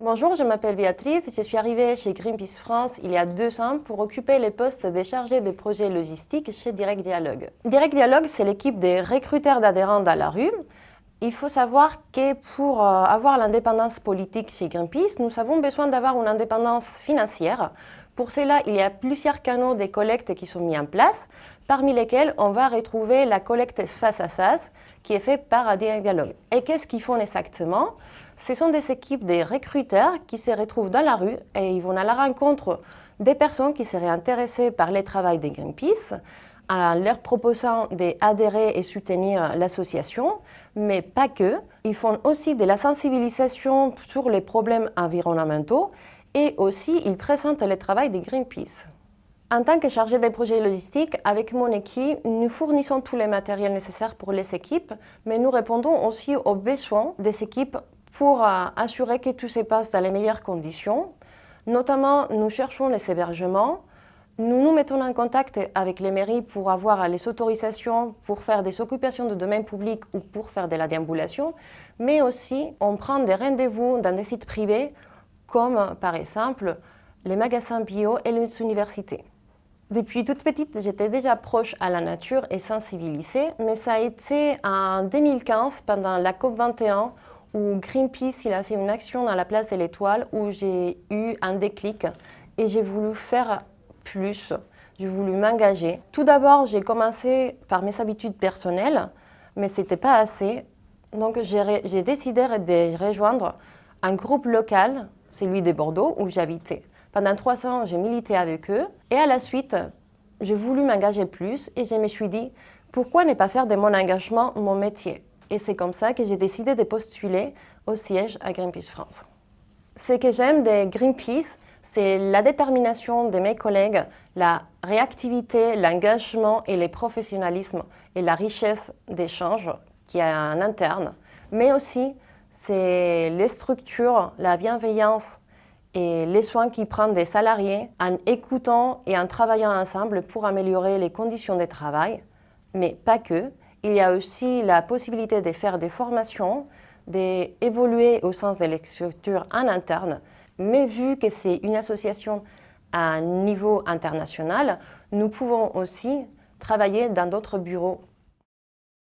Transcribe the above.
Bonjour, je m'appelle Béatrice. Je suis arrivée chez Greenpeace France il y a 2 ans pour occuper le poste de chargée de projet logistique chez Direct Dialogue. Direct Dialogue, c'est l'équipe des recruteurs d'adhérents dans la rue. Il faut savoir que pour avoir l'indépendance politique chez Greenpeace, nous avons besoin d'avoir une indépendance financière. Pour cela, il y a plusieurs canaux de collecte qui sont mis en place, parmi lesquels on va retrouver la collecte face à face qui est faite par Direct Dialogue. Et qu'est-ce qu'ils font exactement? Ce sont des équipes de recruteurs qui se retrouvent dans la rue et ils vont à la rencontre des personnes qui seraient intéressées par le travail de Greenpeace, en leur proposant d'adhérer et soutenir l'association, mais pas que. Ils font aussi de la sensibilisation sur les problèmes environnementaux et aussi ils présentent le travail de Greenpeace. En tant que chargé des projets logistiques, avec mon équipe, nous fournissons tous les matériels nécessaires pour les équipes, mais nous répondons aussi aux besoins des équipes pour assurer que tout se passe dans les meilleures conditions. Notamment, nous cherchons les hébergements. Nous nous mettons en contact avec les mairies pour avoir les autorisations pour faire des occupations de domaine public ou pour faire de la déambulation, mais aussi on prend des rendez-vous dans des sites privés comme par exemple les magasins bio et les universités. Depuis toute petite, j'étais déjà proche à la nature et sensibilisée, mais ça a été en 2015 pendant la COP21 où Greenpeace il a fait une action dans la place de l'Étoile où j'ai eu un déclic et j'ai voulu faire plus, j'ai voulu m'engager. Tout d'abord, j'ai commencé par mes habitudes personnelles, mais ce n'était pas assez. Donc j'ai décidé de rejoindre un groupe local, celui de Bordeaux, où j'habitais. Pendant 3 ans, j'ai milité avec eux et à la suite, j'ai voulu m'engager plus et je me suis dit, pourquoi ne pas faire de mon engagement mon métier? Et c'est comme ça que j'ai décidé de postuler au siège à Greenpeace France. Ce que j'aime de Greenpeace, c'est la détermination de mes collègues, la réactivité, l'engagement et le professionnalisme et la richesse d'échanges qu'il y a en interne, mais aussi c'est les structures, la bienveillance et les soins qu'ils prennent des salariés en écoutant et en travaillant ensemble pour améliorer les conditions de travail, mais pas que. Il y a aussi la possibilité de faire des formations, d'évoluer au sens de les structures en interne, mais vu que c'est une association à niveau international, nous pouvons aussi travailler dans d'autres bureaux